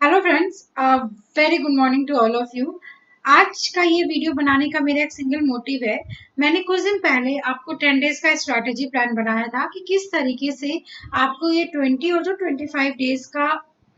Hello friends, very good morning to all of you. आज का ये वीडियो बनाने का मेरा एक सिंगल मोटिव है। मैंने कुछ दिन पहले आपको 10 डेज का स्ट्रैटेजी प्लान बनाया था कि किस तरीके से आपको ये 20 और जो 25 डेज का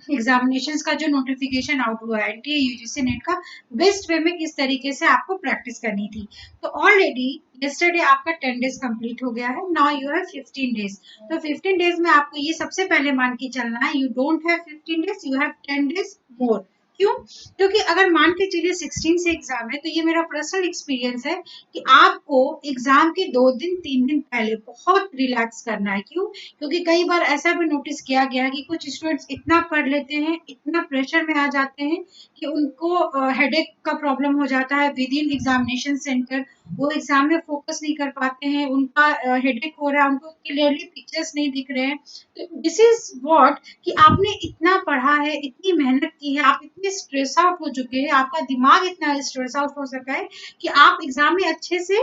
एग्जामिनेशंस का जो नोटिफिकेशन आउट हुआ है एनटीए यूजीसी नेट का, बेस्ट वे में किस तरीके से आपको प्रैक्टिस करनी थी। तो ऑलरेडी yesterday आपका 10 डेज कंप्लीट हो गया है। Now you have 15 days. तो 15 डेज में आपको ये सबसे पहले मान के चलना है, you don't have 15 days, you have 10 days more. क्यों? क्योंकि अगर मान के चलिए 16 से एग्जाम है, तो ये मेरा पर्सनल एक्सपीरियंस है कि आपको एग्जाम के 2 दिन 3 दिन पहले बहुत रिलैक्स करना है। क्यों? क्योंकि कई बार ऐसा भी नोटिस किया गया है कि कुछ स्टूडेंट्स इतना पढ़ लेते हैं, इतना प्रेशर में आ जाते हैं कि उनको हेडेक का प्रॉब्लम हो जाता है विद इन एग्जामिनेशन सेंटर। वो एग्जाम में फोकस नहीं कर पाते हैं, उनका हेडेक हो रहा है, उनको क्लियरली पिक्चर्स नहीं दिख रहे हैं। तो दिस इज व्हाट कि आपने इतना पढ़ा है, इतनी मेहनत की है, आप इतने स्ट्रेस आउट हो चुके हैं, आपका दिमाग इतना स्ट्रेस आउट हो सका है कि आप एग्जाम में अच्छे से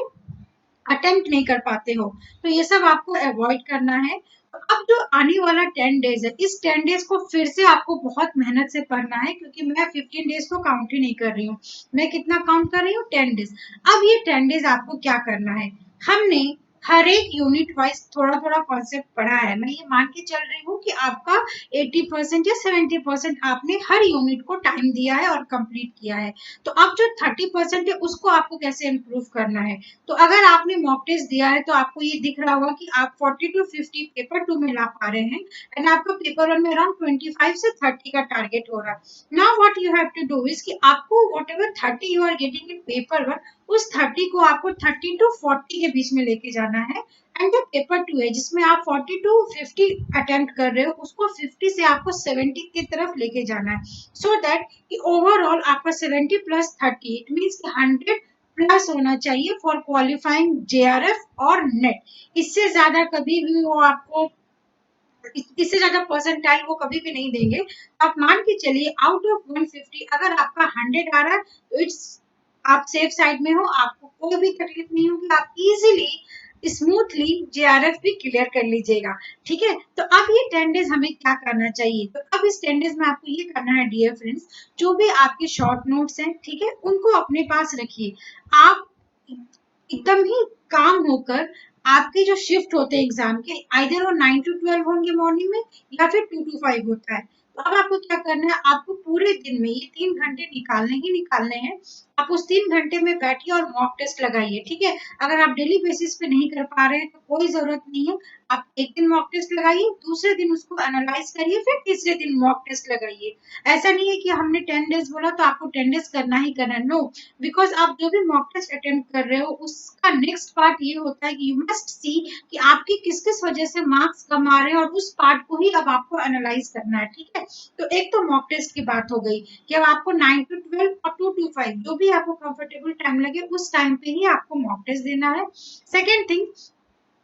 अटेम्प्ट नहीं कर पाते हो। तो ये सब आपको अवॉइड करना है। तो अब जो आने वाला 10 डेज है, इस 10 डेज को फिर से आपको बहुत मेहनत से पढ़ना है, क्योंकि मैं 15 डेज को काउंट ही नहीं कर रही हूँ। मैं कितना काउंट कर रही हूँ? 10 डेज। अब ये 10 डेज आपको क्या करना है, हमने हर एक यूनिट वाइज थोड़ा थोड़ा कॉन्सेप्ट पढ़ा है। मैं ये मान के चल रही हूँ कि आपका 80% या 70% आपने हर यूनिट को टाइम दिया है और कंप्लीट किया है। तो अब जो 30% है उसको आपको कैसे इम्प्रूव करना है। तो अगर आपने मॉक टेस्ट दिया है तो आपको ये दिख रहा होगा कि आप 40 to 50 पेपर 2 में ला पा रहे हैं, एंड आपका पेपर 1 में अराउंड 25 से 30 का टारगेट हो रहा है। Now what you have to do is कि आपको whatever 30 you are getting in paper 1, उस 30 को आपको 30 to 40 के बीच में लेके जाना है। एंड जो पेपर 2 है जिसमें आप 40 to 50 अटेम्प्ट कर रहे हो, उसको 50 से आपको 70 की तरफ लेके जाना है, सो दैट कि ओवरऑल आपका 70 प्लस 30 इट मीन्स 100 प्लस होना चाहिए फॉर क्वालिफाइंग जेआरएफ और नेट। इससे ज्यादा कभी भी वो आपको, इससे ज्यादा परसेंटाइल वो कभी भी नहीं देंगे। आप मान के चलिए आउट ऑफ 150 अगर आपका 100 आ रहा है तो इट्स, आप सेफ साइड में हो, आपको कोई भी तकलीफ नहीं होगी, आप इजीली स्मूथली जेआरएफ भी क्लियर कर लीजिएगा। ठीक है, तो अब ये 10 डेज हमें क्या करना चाहिए, तो अब इस 10 डेज में आपको ये करना है डियर फ्रेंड्स, जो भी आपके शॉर्ट नोट्स हैं, ठीक है, उनको अपने पास रखिए। आप एकदम ही काम होकर, आपके जो शिफ्ट होते हैं एग्जाम के, आइदर वो 9 to 12 होंगे मॉर्निंग में, या फिर 2 to 5 होता है। तो अब आपको क्या करना है, आपको पूरे दिन में ये 3 घंटे निकालने ही निकालने हैं। आप उस 3 घंटे में बैठिए और मॉक टेस्ट लगाइए। ठीक है, अगर आप डेली बेसिस पे नहीं कर पा रहे हैं तो कोई जरूरत नहीं है, आप एक दिन मॉक टेस्ट लगाइए, दूसरे दिन उसको एनालाइज करिए, फिर तीसरे दिन मॉक टेस्ट लगाइए। ऐसा नहीं है कि हमने 10 डेज बोला तो आपको 10 डेज करना ही करना है, नो। बिकॉज आप जो भी मॉक टेस्ट अटेम्प्ट कर रहे हो उसका नेक्स्ट पार्ट ये होता है कि यू मस्ट सी कि आपकी किस किस वजह से मार्क्स कम आ रहे हैं, और उस पार्ट को ही अब आपको एनालाइज करना है। ठीक है, तो एक तो मॉक टेस्ट की बात हो गई कि अब आपको 9 to 12 और 2 to 5 जो भी आपको कंफर्टेबल टाइम लगे उस टाइम पे ही आपको मॉक टेस्ट देना है। सेकेंड थिंग,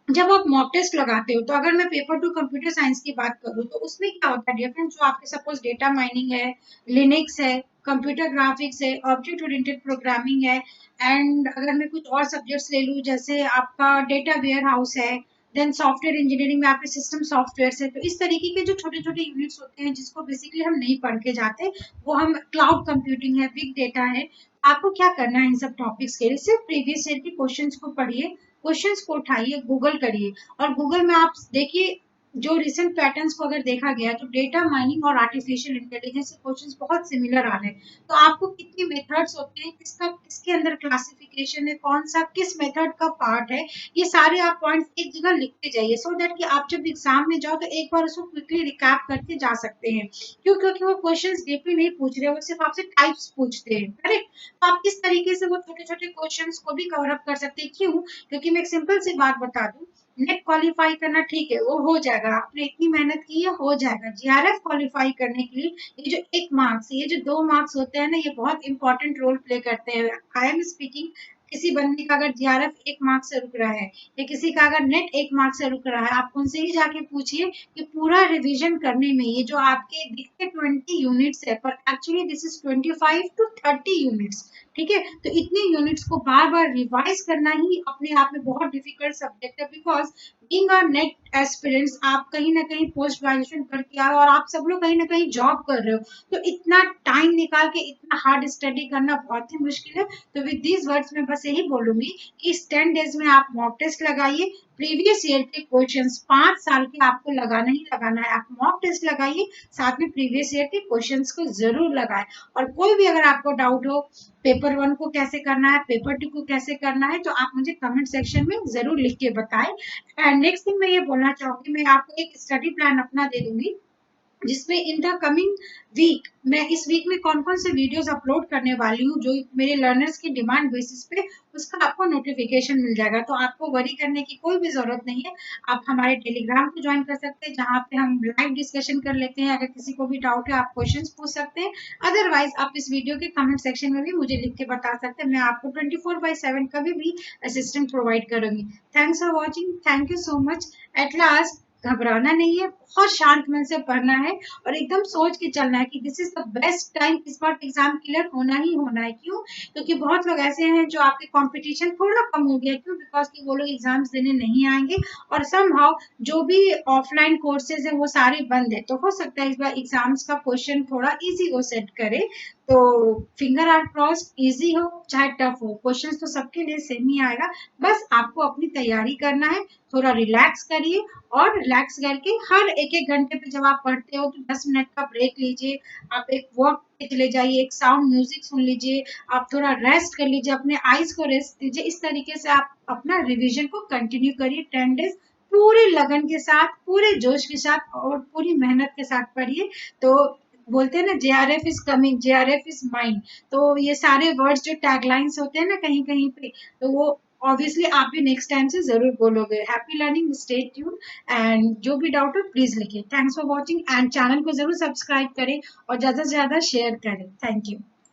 जब आप मॉक टेस्ट लगाते हो, तो अगर मैं पेपर 2 कंप्यूटर साइंस की बात करूँ तो उसमें क्या होता है डिफरेंस, जो आपके सपोज डेटा माइनिंग है, लिनक्स है, कंप्यूटर ग्राफिक्स है, ऑब्जेक्ट ओरिएंटेड प्रोग्रामिंग है, एंड अगर मैं कुछ और सब्जेक्ट्स ले लूँ जैसे आपका डेटा वेयर हाउस है, देन सॉफ्टवेयर इंजीनियरिंग में आपके सिस्टम सॉफ्टवेयर है। तो इस तरीके के जो छोटे छोटे यूनिट्स होते हैं जिसको बेसिकली हम नहीं पढ़ के जाते, वो हम, क्लाउड कंप्यूटिंग है, बिग डेटा है। आपको क्या करना है इन सब टॉपिक्स के लिए, सिर्फ प्रीवियस ईयर के क्वेश्चंस को पढ़िए, क्वेश्चंस को उठाइए, गूगल करिए, और गूगल में आप देखिए जो रिसेंट पैटर्न्स को अगर देखा गया तो डेटा माइनिंग और आर्टिफिशियल इंटेलिजेंस के क्वेश्चंस बहुत सिमिलर आ रहे हैं। तो आपको कितने मेथड्स होते हैं, किसका किसके अंदर क्लासिफिकेशन है, कौन सा किस मेथड का पार्ट है, ये सारे आप पॉइंट्स एक जगह लिखते जाइए, सो दैट कि आप जब एग्जाम में जाओ तो एक बार उसको क्विकली रिकैप करके जा सकते हैं। क्यों? क्योंकि वो क्वेश्चंस डीपली नहीं पूछ रहे, वो सिर्फ आपसे टाइप्स पूछते हैं, करेक्ट। तो आप किस तरीके से वो छोटे छोटे क्वेश्चंस को भी कवर अप कर सकते हैं। क्यों? क्योंकि मैं एक सिंपल सी बात बता दूं, नेट क्वालिफाई करना ठीक है, वो हो जाएगा, आपने इतनी मेहनत की है, हो जाएगा। जीआरएफ क्वालिफाई करने के लिए ये जो 1 मार्क्स, ये जो 2 मार्क्स होते हैं ना, ये बहुत इंपॉर्टेंट रोल प्ले करते हैं। आई एम स्पीकिंग, किसी बंदे का अगर जीआरएफ 1 मार्क्स से रुक रहा है, या किसी का अगर नेट 1 मार्क्स से रुक रहा है, आप उनसे ही जाके पूछिए कि पूरा रिवीजन करने में ये जो आपके दिखते 20 यूनिट्स है, पर actually this is 25 to 30 units. ठीक है। तो इतने यूनिट्स को बार बार रिवाइज करना ही अपने आप में बहुत डिफिकल्ट सब्जेक्ट है, because being a net aspirants आप कहीं ना कहीं पोस्ट ग्रेजुएशन करके आए और आप सब लोग कहीं ना कहीं जॉब कर रहे हो, तो इतना टाइम निकाल के इतना हार्ड स्टडी करना बहुत ही मुश्किल है। तो विद दीज वर्ड्स मैं बस यही बोलूंगी कि इस 10 डेज में आप मॉक टेस्ट लगाइए, प्रीवियस ईयर के क्वेश्चंस 5 साल के आपको लगाना ही लगाना है, आप मॉक टेस्ट लगाइए, साथ में प्रीवियस ईयर के क्वेश्चंस को जरूर लगाएं। और कोई भी अगर आपको डाउट हो पेपर 1 को कैसे करना है, पेपर 2 को कैसे करना है, तो आप मुझे कमेंट सेक्शन में जरूर लिख के बताएं। एंड नेक्स्ट थिंग मैं ये बोलना चाहूंगी, मैं आपको एक स्टडी प्लान अपना दे दूंगी जिसमें इन द कमिंग वीक मैं इस वीक में कौन कौन से वीडियोस अपलोड करने वाली हूँ जो मेरे लर्नर्स की डिमांड बेसिस पे, उसका आपको नोटिफिकेशन मिल जाएगा। तो आपको वरी करने की कोई भी जरूरत नहीं है, आप हमारे टेलीग्राम को ज्वाइन कर सकते हैं जहाँ पे हम लाइव डिस्कशन कर लेते हैं। अगर किसी को भी डाउट है आप क्वेश्चंस पूछ सकते हैं, अदरवाइज आप इस वीडियो के कमेंट सेक्शन में भी मुझे लिख के बता सकते हैं, मैं आपको 24/7 कभी भी असिस्टेंट प्रोवाइड करूंगी। Thanks for watching, thank you so much. At last घबराना नहीं है, बहुत शांत मन से पढ़ना है और एकदम सोच के चलना है कि this is the best time, इस बार एग्जाम क्लियर होना ही होना है। क्यों? क्योंकि बहुत लोग ऐसे हैं जो आपके कंपटीशन थोड़ा कम हो गया, क्यों? बिकॉज कि वो लोग एग्जाम्स देने नहीं आएंगे और समहाउ जो भी ऑफलाइन कोर्सेज है वो सारे बंद है। तो हो सकता है इस बार एग्जाम्स का क्वेश्चन थोड़ा इजी वो सेट करे। तो फिंगर आर क्रॉस्ड, इजी हो चाहे टफ हो, क्वेश्चन तो सबके लिए सेम ही आएगा। बस आपको अपनी तैयारी करना है, थोड़ा रिलैक्स करिए और रिलैक्स करके हर एक एक घंटे पे जब आप पढ़ते हो तो 10 मिनट का ब्रेक लीजिए, आप एक वॉक पे चले जाइए, एक साउंड म्यूजिक सुन लीजिए, आप थोड़ा रेस्ट कर लीजिए, अपने आईज को रेस्ट दीजिए। इस तरीके से आप अपना रिवीजन को कंटिन्यू करिए 10 डेज, पूरे लगन के साथ, पूरे जोश के साथ और पूरी मेहनत के साथ पढ़िए। तो बोलते हैं ना JRF is coming, JRF is mind, तो ये सारे वर्ड्स जो टैगलाइंस होते हैं ना कहीं कहीं पे, तो वो ऑब्वियसली आप भी नेक्स्ट टाइम से जरूर बोलोगे। Happy learning, stay tune, and जो भी डाउट हो प्लीज लिखिए। Thanks for watching and channel को जरूर सब्सक्राइब करें और ज्यादा से ज्यादा शेयर करें। Thank you.